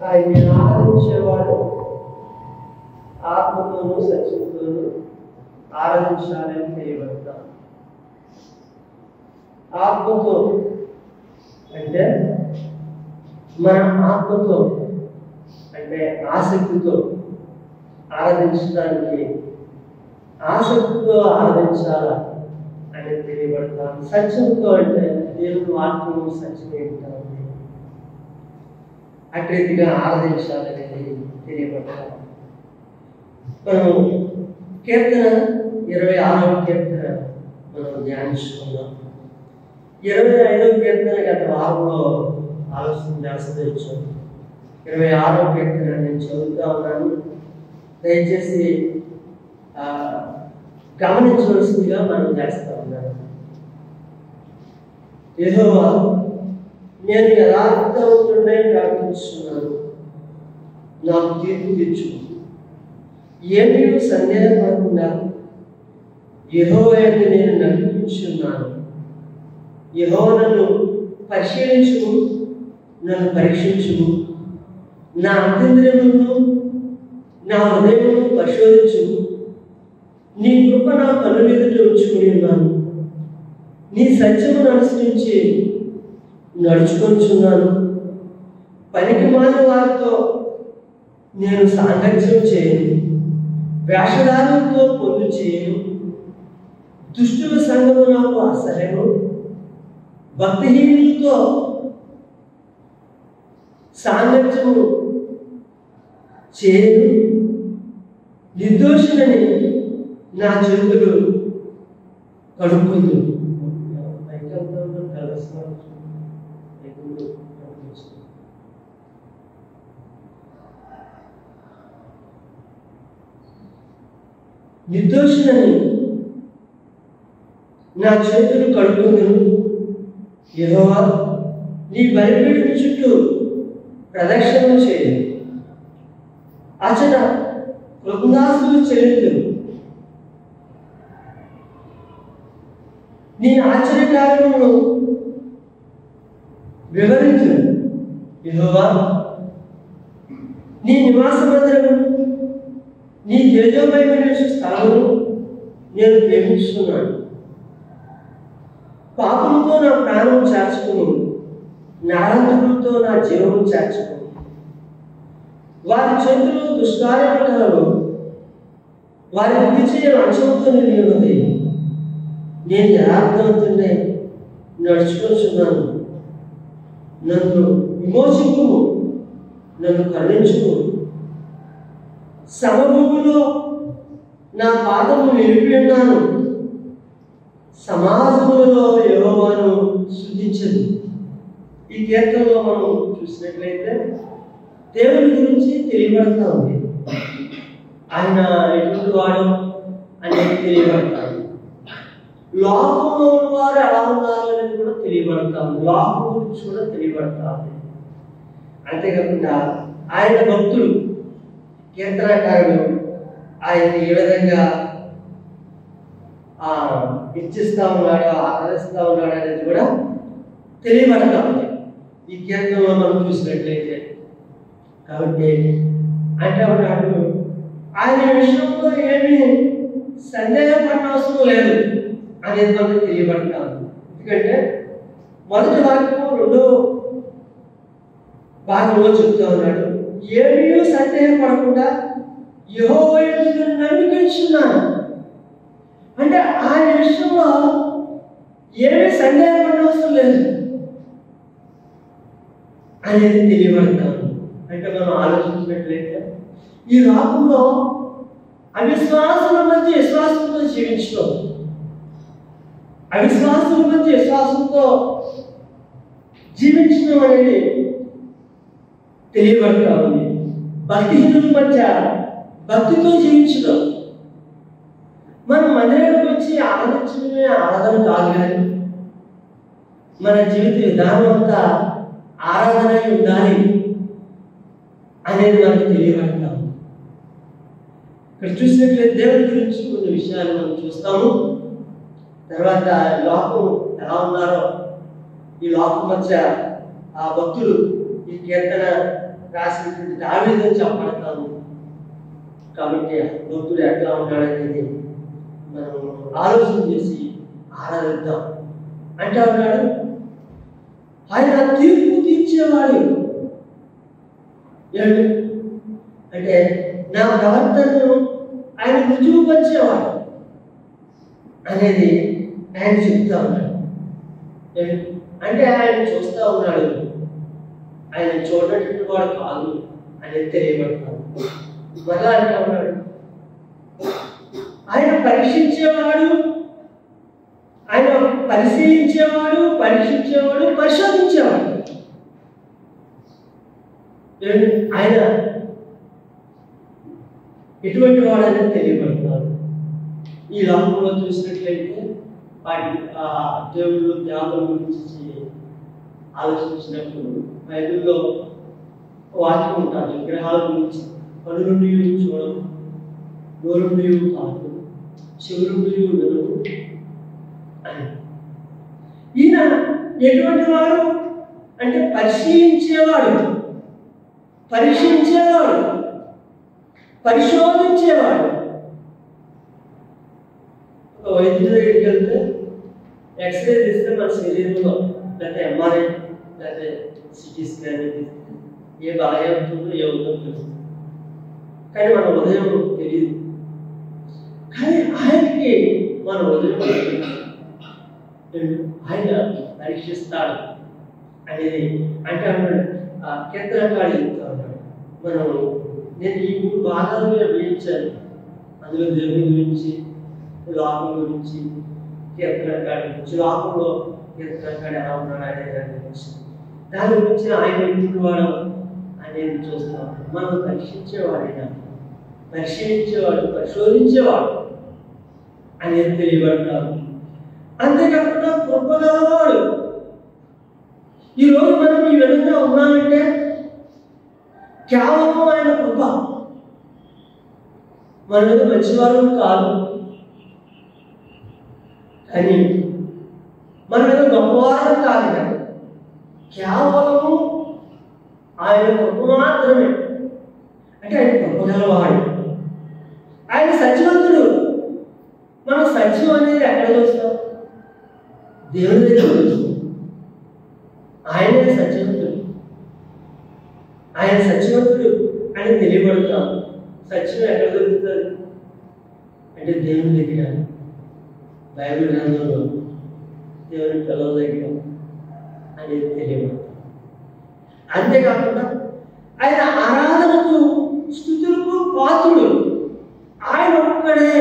ఆయన ఆరాధించేవాడు ఆత్మతోనూ సత్యంతోనూ ఆరాధించాలని తెలియబడతాం. ఆత్మతో అంటే మన ఆత్మతో అంటే ఆసక్తితో ఆరాధించడానికి ఆసక్తితో ఆరాధించాలా అనేది తెలియబడతాం. సత్యంతో అంటే దేవుని వాక్యము సత్యమే ఉంటాం, అటు రీతిగా ఆరాధించాలనేది తెలియబడతాం. మనం కీర్తన 26వ కీర్తన మనం ధ్యానించుకున్నాం. 25వ కీర్తన గత వారంలో ఆలోచన చేస్తాం. 26వ కీర్తన నేను చదువుతా ఉన్నాను, దయచేసి గమనించవలసిందిగా మనం చేస్తా ఉన్నాను. యెహోవా, నేను యథార్థవంతుడై ప్రార్థిస్తున్నాను, నాకు తీర్పు తెచ్చు. ఏమీ సందేహపడకుండా యెహోవాను నేను నమ్మించున్నాను. యెహోవా నన్ను పరిశీలించుము, నన్ను పరీక్షించుము, నా అంతరింద్రియములను నా హృదయమును పరిశోధించుము. నీ కృప నా కన్నుల ఎదుట ఉంచుకుని ఉన్నాను. నీ సత్యమును అనుసరించి నడుచుకొనిచున్నాను. పనికిమాలిన వారితో నేను సాంగత్యం చేయను, వేషధారులతో పొందు చేయను. దుష్టుల సంగము నాకు అసహ్యము, భక్తిహీనులతో సాంగత్యము చేయను. నిర్దోషులని నా చేతులు కడుక్కుందు. నిర్దోషులని నా చేతులు కడుక్కుందును. యెహోవా, నీ బలిపీఠం చుట్టూ ప్రదక్షిణ చేయు. అచట కృతజ్ఞతాస్తుతులు చెల్లింతును. నీ ఆశ్చర్యకార్యములను వివరించు. యెహోవా, నీ నివాస మందిరము, నీ తేజోమయమైన స్థలమును నేను ప్రేమిస్తున్నాను. పాపముతో నా ప్రాణం చేర్చుకుని, నరహంతకులతో నా జీవము చేర్చుకుని. వారి చేతులు దుష్కార్యములను, వారి విధించే అంశంతో నిండి ఉన్నది. నేను యథార్థవంతుడై నడుచుకొనిచున్నాను. నన్ను విమోచింపుము, నన్ను కరుణించుము. సమభూమిలో నా పాదము నిలిపి ఉన్నాను. సమాజంలో యెహోవాను స్తుతించదు. ఈ కీర్తనలో మనం చూసినట్లయితే దేవుని గురించి తెలియబడతా ఉంది. ఆయన ఎటువంటి వాడు అనేది తెలియబడతాడు. లోకంలో ఉన్నవారు ఎలా ఉన్నారు అనేది కూడా తెలియబడతాము. లోకం గురించి కూడా తెలియబడతాము. అంతేకాకుండా ఆయన భక్తులు, కీర్తనకారులు ఆయన ఏ విధంగా ఇచ్చిస్తా ఉన్నాడు, ఆదరిస్తా ఉన్నాడు అనేది కూడా తెలియబడతా ఉంది ఈ కీర్తనలో మనం చూసినట్లయితే. కాబట్టి అంటే ఉన్నాడు, ఆయన విషయంలో ఏమీ సందేహపడిన అవసరం లేదు అనేది మనకు తెలియబడతాము. ఎందుకంటే మొదటి వాక్యం 2వ భాగంలో చెప్తా ఉన్నాడు, ఏమీ సందేహపడకుండా యెహోవా యందు నమ్మికచున్నాను. అంటే ఆయన విషయంలో ఏమీ సందేహపడిన అవసరం లేదు అనేది తెలియబడతాము. అంటే మనం ఆలోచించినట్లయితే ఈ లోకంలో అవిశ్వాసుల మధ్య విశ్వాసంతో జీవించడం, అవిశ్వాసుల మధ్య విశ్వాసంతో జీవించడం అనేది తెలియబడతా ఉంది. భక్తిహీనుల మధ్య భక్తితో జీవించడం. మనం మందిరానికి వచ్చి ఆరాధించడమే ఆరాధన కాదు, కానీ మన జీవిత విధానం అంతా ఆరాధన ఉండాలి అనేది మనకు తెలియబడతాం. ఇక్కడ చూసినట్లయితే దేవుని గురించి కొన్ని విషయాలు మనం చూస్తాము. తర్వాత లోకం ఎలా ఉన్నారో, ఈ లోకం మధ్య ఆ భక్తులు ఈ కీర్తన రాసినటువంటి దావీదు చెప్పబడతాను. కాబట్టి భక్తుడు ఎట్లా ఉన్నాడనేది మనం ఆలోచన చేసి ఆరాధిద్దాం. అంటే ఉన్నాడు ఆయన తీర్పు తీర్చేవాడు. అంటే నా ప్రవర్తనను ఆయన రుజువుపరిచేవాడు అనేది ఆయన చెప్తా ఉన్నాడు. అంటే ఆయన చూస్తూ ఉన్నాడు, ఆయన చూడనటువంటి వాడు కాదు అనేది తెలియబడతాడు. మరలా అంటా ఉన్నాడు ఆయన పరీక్షించేవాడు, ఆయన పరిశీలించేవాడు, పరీక్షించేవాడు, పరిశోధించేవాడు. ఆయన ఎటువంటి వాడని తెలియబడతాడు. ఈ లోకంలో చూసినట్లయితే వాటి దేవుళ్ళు దేవతల గురించి ఆలోచించినప్పుడు బైబిల్లో వాక్యం ఉంటారు, విగ్రహాల గురించి. కళ్ళు నుండి చూడవు, నోరు నుండి తాకు, చెవి నుండి వినవు అని. ఈయన ఎటువంటి వాడు అంటే పరిశీలించేవాడు, పరీక్షించేవాడు, పరిశోధించేవాడు. ఒక వైద్యుడి దగ్గరికి వెళ్తే ఎక్స్రే తీస్తే మన శరీరంలో లేకపోతే ఎంఆర్ఐ లేకపోతే సిటీ స్కాన్ ఏ బాగా అవుతుందో ఏమవుతుందో తెలుస్తుంది. కానీ మన ఉదయం తెలియదు. కానీ ఆయనకి మన ఉదయం ఆయన పరీక్షిస్తాడు అనేది అంటే అన్నాడు. కీర్తనకాడు చెప్తా ఉన్నాడు, మనం నేను ఈ 3 భాగాలుగా వేయించాను. అందులో దేవుని గురించి, లోకం గురించి, కీర్తనకాడి గురించి, లోకంలో కీర్తనకాడు ఎలా ఉన్నాడు అనే దాని గురించి, దాని గురించి ఆయన ఎప్పుడు వాడు అనేది చూస్తాం. మనం పరీక్షించేవాడైనా, పరిశీలించేవాడు, పరిశోధించేవాడు అనేది తెలియబడతాడు. అంతేకాకుండా కృపగలవాడు. ఈరోజు మనం ఈ విధంగా ఉన్నామంటే కేవలం ఆయన కృప. మన మీద మంచివారు కాదు, కానీ మన మీద గొప్పవారు కాదు, కానీ కేవలము ఆయన కృప మాత్రమే. అంటే ఆయన కృపగలవాడు, ఆయన సత్యవంతుడు. మనం సత్యం అనేది ఎక్కడ చూస్తాం? దేవుని దగ్గర చూస్తాం. ఆయనే సత్యవంతుడు, ఆయన సత్యవంతుడు అని తెలియబడతాం. సత్యం ఎక్కడ దొరుకుతుంది అంటే దేవుని దగ్గర, బైబిల్ గ్రంథంలో, దేవుని పిల్లల దగ్గర అనేది తెలియబడతాం. అంతేకాకుండా ఆయన ఆరాధనకు, స్తుతులకు పాత్రుడు. ఆయన ఒక్కడే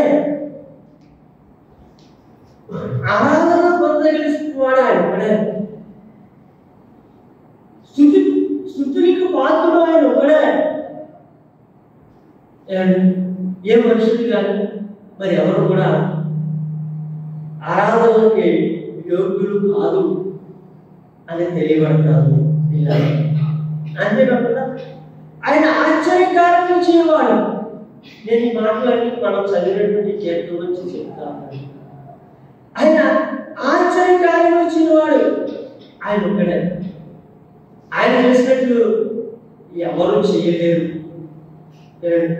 ఆరాధన పొందగలిసిన వాడు, ఆయన ఒక్కడే. స్తుతులకు పాత్రుడు ఆయన ఒక్కడే. ఏ మనుషులు కానీ మరి ఎవరు కూడా ఆరాధనకి యోగ్యులు కాదు అని తెలియబడతారు. అంతేకాకుండా ఆయన ఆశ్చర్యకార్యాలు చేయవాడు. నేను ఈ మాటలన్నీ మనం చదివినటువంటి కీర్తన నుంచి చెప్తాను. ఆయన ఆశ్చర్యకార్యాలు చేయవాడు, ఆయన ఒక్కడే. ఆయన చేసినట్లు ఎవరు చేయలేరు.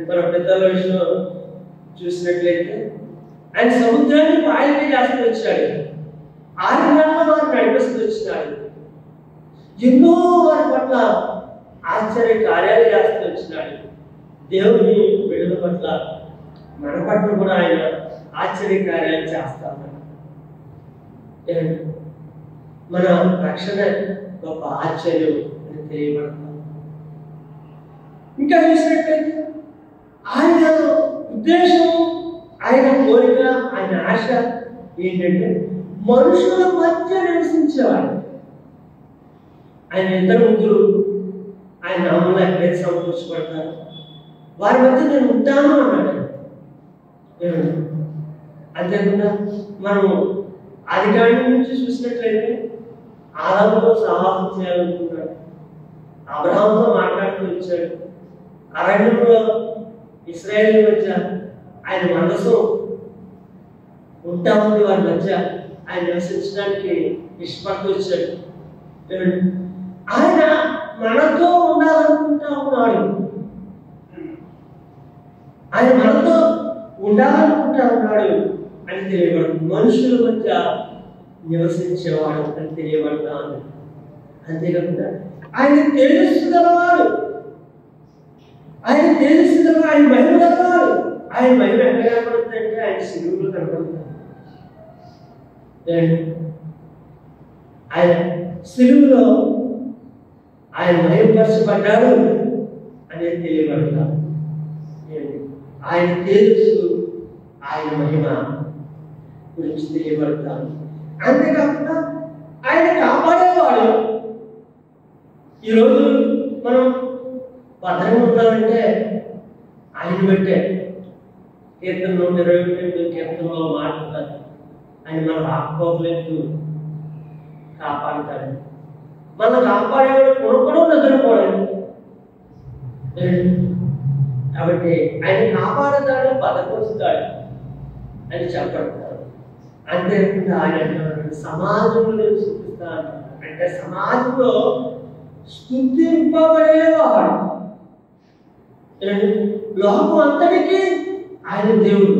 మన పెద్దల విషయంలో చూసినట్లయితే ఆయన సముద్రాన్ని పాయలకి చేస్తూ వచ్చాడు, 6 నెలల వారు నడిపిస్తూ వచ్చినాడు, ఎన్నో వారి పట్ల ఆశ్చర్య కార్యాలు చేస్తూ వచ్చినాడు. దేవుని బిడ్డల పట్ల, మన పట్ల కూడా ఆయన ఆశ్చర్య కార్యాలు చేస్తా ఉన్నాడు. మన రక్షణ గొప్ప ఆశ్చర్యం అని తెలియబడతాం. ఇంకా చూసినట్లయితే ఆయన ఉద్దేశం, ఆయన కోరిక, ఆయన ఆశ ఏంటంటే మనుషుల మధ్య నివసించేవాడు. ఆయన 2-3 ఆయన నామంలో ఎక్కడైతే సమకూర్చబడతారు వారి మధ్య నేను ఉంటాను అన్నాడు. అంతేకాకుండా మనం ఆదికాండం నుంచి చూసినట్లయితే ఆదాముతో సహాసం చేయాలనుకున్నాడు, అబ్రహాముతో మాట్లాడుతూ వచ్చాడు. అరణ్యంలో ఇశ్రాయేలు మధ్య ఆయన మనసు ఉంటా ఉంది, వారి మధ్య ఆయన నివసించడానికి ఇష్టపడుతూ వచ్చాడు. ఆయన మనతో ఉండాలనుకుంటా ఆయన మనతో ఉండాలనుకుంటా ఉన్నాడు అని తెలియబడుతుంది. మనుషుల మధ్య నివసించేవాడు అని తెలియబడతా ఉంది. అంతేకాకుండా ఆయన తెలుసుగలవాడు, ఆయన తెలుసుగలవాడు, ఆయన మహిమ గలవాడు. ఆయన మహిమ ఎక్కడ కనపడుతుందంటే ఆయన శిలువలో కనపడుతుంది. ఆయన శిలువలో ఆయన మహిమపరచబడ్డాడు అనేది తెలియబడతాడు. ఆయన తెలుసు, ఆయన మహిమ గురించి తెలియబడతాడు. అంతేకాకుండా ఆయన కాపాడేవాడు. ఈరోజు మనం భద్రంగా ఉన్నామంటే ఆయన బట్టే. కీర్తన 122 కీర్తనలో మాట్లాడతారు, ఆయన మన రాకపోకలేదు కాపాడుతాడు. మనం కాపాడేవాడు కొనుక్కడం నిద్రపోవడం. కాబట్టి ఆయన కాపాడుతాడు, బలపరుస్తాడు అని చెప్పడతారు. అంతేకాకుండా ఆయన సమాజంలో స్థుతిస్తాడు. అంటే సమాజంలో స్థుతింపబడేవాడు. లోకం అంతటికీ ఆయన దేవుడు.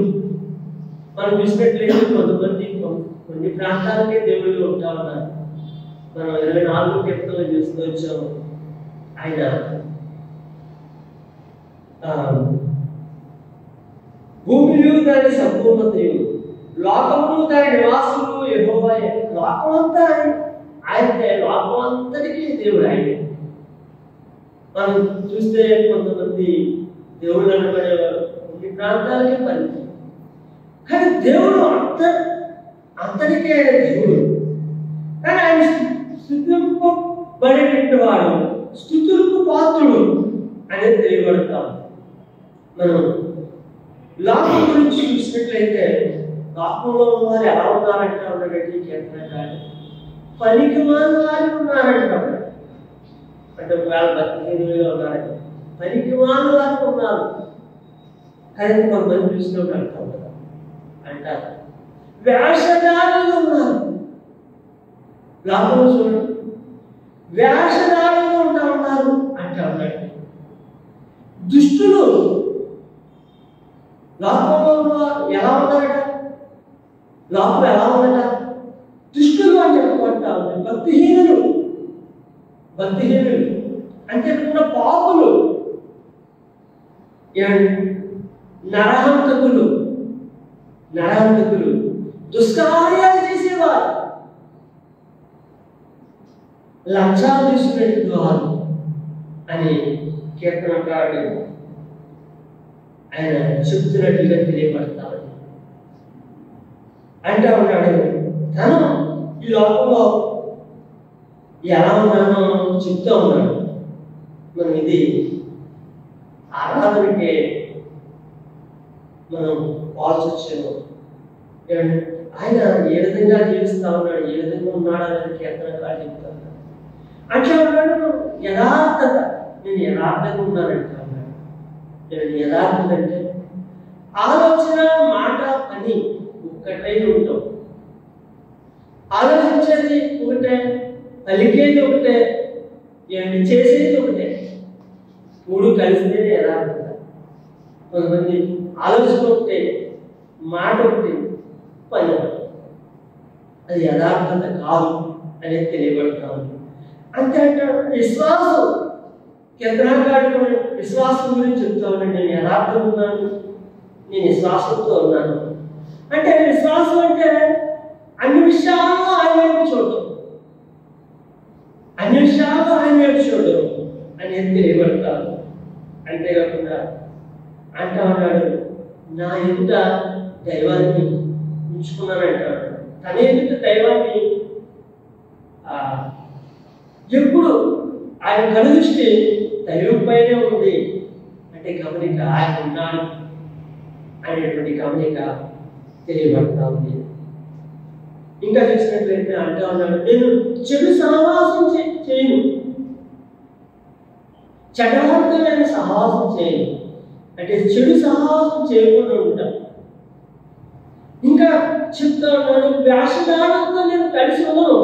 మనం చూసినట్లయితే కొంతమంది కొన్ని ప్రాంతాలకే దేవుళ్ళు ఉంటా ఉన్నారు. మనం 24 కీర్తనలు చూస్తూ వచ్చాము. ఆయన భూమియు దాని సంపూర్ణతయు, లోకమును దాని నివాసులు యెహోవాయే. లోకమంతా ఆయనే, లోకం అంతటికీ దేవుడు ఆయనే. మనం చూస్తే కొంతమంది దేవుళ్ళు అనబడేవారు కొన్ని ప్రాంతాలకే పరిమితం. కానీ దేవుడు అంతటికే ఆయన దేవుడు. కానీ ఆయన స్తుతింపబడేటువంటి వాడు, స్తుతులకు పాత్రుడు అనేది తెలియబడతాం. మనం లోకం గురించి చూసినట్లయితే లోకంలో వారు ఎలా ఉన్నారంటే ఉన్నటువంటి కీర్తనకారు పనికిమాలిన వారు ఉన్నారంటారు. అంటే ఒకవేళ భక్తిహీనులుగా ఉన్నారంటే పనికిమాలిన వారు ఉన్నారు. కానీ కొంతమంది చూసినప్పుడు అంటూ ఉంటారు, అంటారు వేషధారులు ఉన్నారు. లోకంలో చూడండి, వేషధారులు ఉంటా ఉన్నారు అంటూ ఉన్నాడు. దుష్టులు లోకంలో ఎలా ఉన్నారట? లోకం ఎలా ఉందట? దుష్టులు అని చెప్పుకుంటా ఉంది. భక్తిహీనులు అంతేకాకుండా పాపులు, నరహంతకులు దుష్కార్యాలు చేసేవారు, లంచాలు తీసుకునేటువంటి వారు అని కీర్తనకారుడు ఆయన చెప్తున్నట్లుగా తెలియబడతాడు. అంటా ఉన్నాడు, తను ఈ లోకంలో ఎలా ఉన్నానో చెప్తా ఉన్నాడు. మనం ఇది ఆరాధనకే మనం పాల్చొచ్చాము. ఆయన ఏ విధంగా జీవిస్తా ఉన్నాడు, ఏ విధంగా ఉన్నాడు అనేది కీర్తనకారుడు చెప్తా ఉన్నాడు. అంటే ఉన్నాడు యథార్థత, నేను యథార్థంగా ఉన్నానంటా ఉన్నాడు. యథార్థత అంటే ఆలోచన, మాట, పని ఒక్కటై ఉంటాం. ఆలోచించేది ఒకటే, పలికేది ఒకటే, చేసేది ఒకటే. మూడు కలిస్తేనే యథార్థత. కొంతమంది ఆలోచన ఒకటే, మాట ఒకటి, పని ఒకటి. అది యథార్థత కాదు అనేది తెలియబడతాను. అంతే అంటే విశ్వాసం, కీర్తనకారుడు విశ్వాసం గురించి చెప్తా ఉన్నాడు. నేను యథార్థం ఉన్నాను, నేను విశ్వాసంతో ఉన్నాను. అంటే విశ్వాసం అంటే అన్ని విషయాల్లో ఆయన వైపు చూడటం, అన్ని విషయాల్లో ఆయన వైపు చూడడం అనేది తెలియబడతాను. అంతేకాకుండా అంటా ఉన్నాడు, నా ఎదుట దైవాన్ని ఉంచుకున్నానంటాడు. తన ఎదుట దైవాన్ని ఎప్పుడు ఆయన కనుదృష్టి దైవం పైనే ఉంది అంటే గమనిక, ఆయన ఉన్నాడు అనేటువంటి గమనిక తెలియబడతా ఉంది. ఇంకా చూసినట్లయితే అంటా ఉన్నాడు, నేను చెడు సహవాసం చేయను, చెడ్డవారితో నేను సహవాసం చేయను. అంటే చెడు సహవాసం చేయకుండా ఉంటాను. ఇంకా చెప్తా ఉన్నాడు, వేషధారణతో నేను కలిసి ఉన్నాను,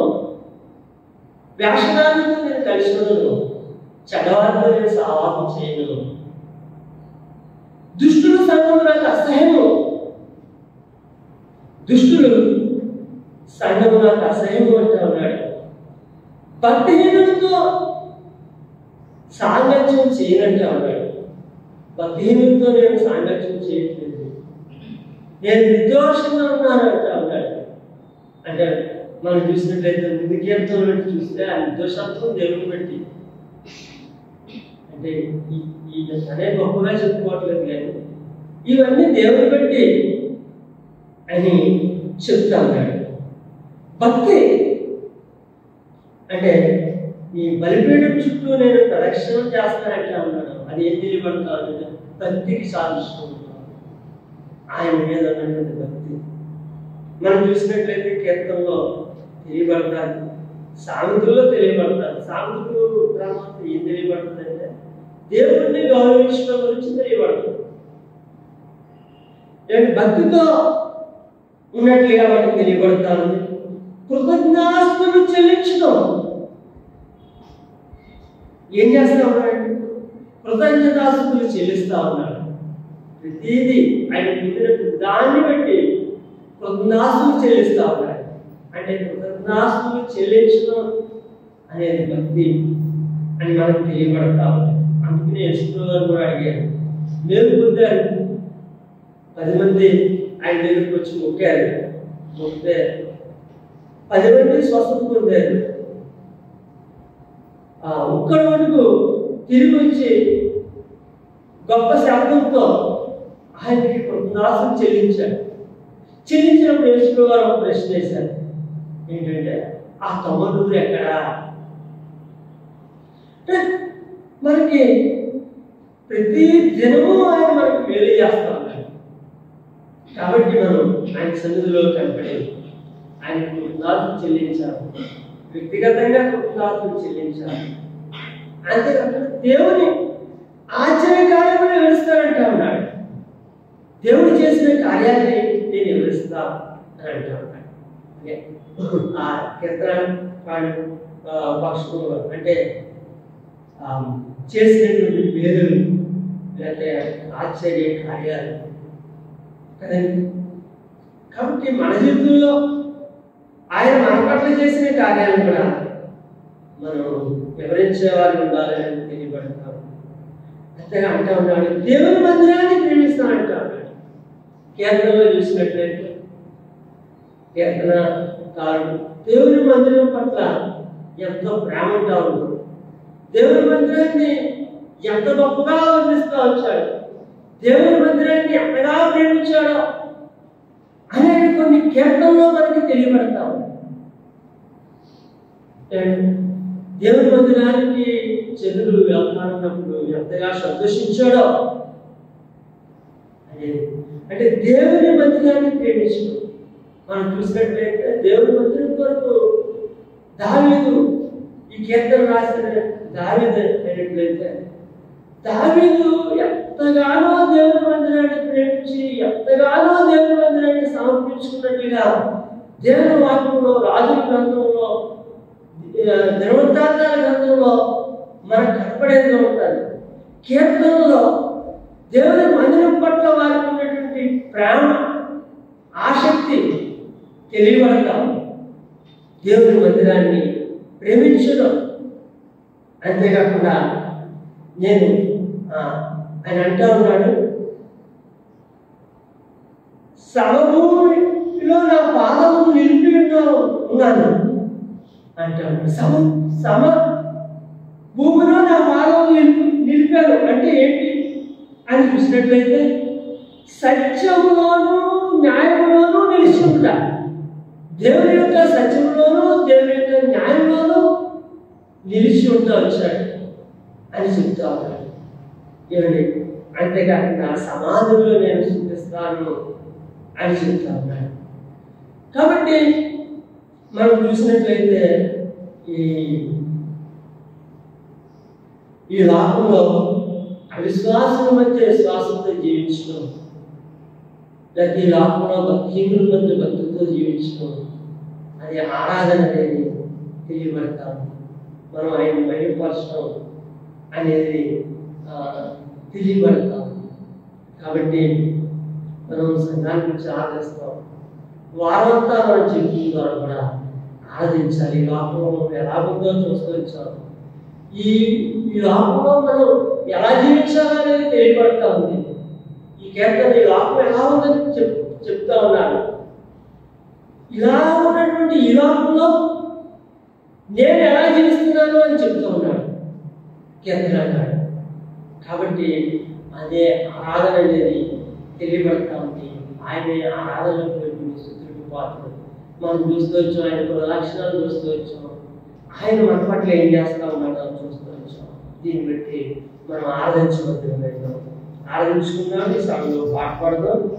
చెడ్డవారితో నేను సహవాసం చేయను. దుష్టుల సంఘము నాకు అసహ్యము, దుష్టులు సంఘము నాకు అసహ్యము అంటూ ఉన్నాడు. భక్తిహీనులతో సాంగత్యం చేయనంటా ఉన్నాడు. భక్తిహీనులతో నేను సాంగత్యం చేయట్లేదు, నేను నిర్దోషంగా ఉన్నానంటా ఉన్నాడు. అంటే మనం చూసినట్లయితే ముందు కీర్తనలు చూస్తే ఆ నిర్దోషత్వం దేవుని బట్టి, అంటే ఈ అనే గొప్పగా చెప్పుకోవట్లేదు కానీ ఇవన్నీ దేవుని బట్టి అని చెప్తా ఉన్నాడు. భక్తి అంటే ఈ బలిపీఠం చుట్టూ నేను ప్రదక్షిణ చేస్తానంటే ఉన్నాడు. అది ఏం తెలియబడతాను, భక్తికి సాధిస్తూ ఆయన మీద ఉన్నటువంటి భక్తి మనం చూసినట్లయితే కీర్తనలో తెలియబడతారు, సామెతల్లో తెలియబడతారు. సామెతలు గ్రామాలు ఏం తెలియబడుతుంది అంటే దేవుడిని గౌరవించడం గురించి తెలియబడుతుంది. భక్తితో ఉన్నట్లుగా మనకు తెలియబడతాను. కృతజ్ఞాస్తులు చెల్లించడం ఏం చేస్తా ఉన్నాడు, కృతజ్ఞతాస్తులు చెల్లిస్తా ఉన్నాడు. ప్రతిదీ ఆయన పొందిన దాన్ని బట్టి కృతజ్ఞాస్తులు చెల్లిస్తా ఉన్నాడు. అంటే కృతజ్ఞాస్తులు చెల్లించడం అనేది భక్తి అని మనకు తెలియబడతా ఉంది. అందుకనే యశ్వరావు కూడా అడిగారు, మేము పొందారు 10 మంది ఆయన దగ్గరికి వచ్చి మొక్కారు, మొక్కితే 10 మంది స్వస్థత పొందారు. ఒక్కడి వరకు తిరిగి వచ్చి గొప్ప శబ్దంతో ఆయనకి కృతజ్ఞతాస్తులు చెల్లించాడు. చెల్లించినప్పుడు యశ్వరావు గారు ఒక ప్రశ్న వేశారు, ఏంటంటే ఆ తమ్ముడు ఎక్కడా? మనకి ప్రతి దినము ఆయన మనకి మేలు చేస్తా ఉన్నాడు. కాబట్టి మనం ఆయన సన్నిధిలో కనపడి ఆయన కృతజ్ఞతలు చెల్లించాలి, వ్యక్తిగతంగా కృతజ్ఞతలు చెల్లించాలి. అంతేకాకుండా దేవుని ఆశ్చర్య కార్యములు వివరిస్తానంటా ఉన్నాడు. దేవుడు చేసిన కార్యాన్ని నేను వివరిస్తా అని అంటా ఉన్నాడు. ఆ కీర్తన పక్షులు అంటే చేసినటువంటి పేరులు లేకపోతే ఆశ్చర్య కార్యాలు కదండి. కాబట్టి మన జీవితంలో ఆయన మన పట్ల చేసిన కార్యాలు కూడా మనం వివరించే వారు ఉండాలని తెలియబడతాం. అంతేగా అంటా ఉన్నాడు, దేవుని మందిరాన్ని ప్రేమిస్తానంటా ఉన్నాడు. కీర్తనలో చూసినట్లయితే కీర్తనకారుడు దేవుని మందిరం పట్ల ఎంతో ప్రేమ ఉంటా ఉన్నాడు. దేవుని మందిరాన్ని ఎంత గొప్పగా వర్ణిస్తూ వచ్చాడు, దేవుని మందిరాన్ని ఎంతగా ప్రేమించాడో అనేది కొన్ని కీర్తనలో మనకి తెలియబడతాం. దేవుని మందిరానికి చంద్రుడు వెళ్తానన్నప్పుడు ఎంతగా సంతోషించాడో అనేది, అంటే దేవుని మందిరాన్ని ప్రేమించడం. మనం చూసినట్లయితే దేవుని మందిరం కొరకు దావీదు ఈ కీర్తన రాసిన దావీదు అయినట్లయితే దావీదు ఎంతగానో దేవుని మందిరాన్ని ప్రేమించి ఎంతగానో దేవుని మందిరాన్ని సమర్పించుకున్నట్టుగా దేవుని వాక్యంలో, రాజుల గ్రంథంలో, దినవృత్తాంతాల గ్రంథంలో మనకు కనపడేదిగా ఉంటారు. కీర్తనలో దేవుని మందిరం పట్ల వారికి ఉన్నటువంటి ప్రేమ, ఆసక్తి తెలియబడతాం. దేవుని మందిరాన్ని ప్రేమించడం. అంతేకాకుండా నేను ఆయన అంటా ఉన్నాడు, సమభూమిలో నా పాదము నిలిపి ఉన్నాను అంటాడు. సమ భూమిలో నా పాదము నిలిపాను అంటే ఏంటి అని చూసినట్లయితే సత్యములోను న్యాయంలోనూ నిలిచి ఉంటా. దేవుని యొక్క సత్యంలోనూ దేవుని యొక్క న్యాయంలోనూ నిలిచి ఉంటా వచ్చాడు అని చెప్తా ఉన్నాడు. ఏమండి, అంతేకాకుండా సమాధిలో నేను స్తుతిస్తాను అని చెప్తా ఉన్నాడు. కాబట్టి మనం చూసినట్లయితే ఈ లోకంలో అవిశ్వాసుల మధ్య విశ్వాసంతో జీవించడం, లేకపోతే ఈ లోకంలో భక్తిహీనుల మధ్య భక్తితో జీవించడం, అది ఆరాధన అనేది తెలియబడతాం. మనం ఆయన బయటపరచడం అనేది తెలియబడతాం. కాబట్టి కాబట్టి మనం సంఘాన్ని గురించి ఆరాధిస్తాం. వారమంతా మనం జీవితం ద్వారా కూడా ఆరాధించాలి. ఈ లోకంలో ఎలా ఉందో చూస్తూ వచ్చాం. ఈ లోకంలో మనం ఎలా జీవించాలనేది తెలియబడతా ఉంది. ఈ కీర్తన ఈ లోకం ఎలా ఉందని చెప్తా ఉన్నాడు. ఇలా ఉన్నటువంటి ఈ లోకంలో నేను ఎలా జీవిస్తున్నాను అని చెప్తూ ఉన్నాడు కీర్తనకారుడు. కాబట్టి అదే ఆరాధన అనేది తెలియబడతా ఉంది. ఆయనే ఆరాధనకు స్థుతులకు పాత్రుడు. మనం చూస్తూ వచ్చాం, ఆయన కొన్ని లక్షణాలు చూస్తూ వచ్చాం. ఆయన మన పట్ల ఏం చేస్తా ఉన్నాడో చూస్తూ వచ్చాం. దీన్ని బట్టి మనం ఆరాధించవద్దు. ఆరాధించుకున్నాం. ఈ సమయంలో పాట పాడదాం.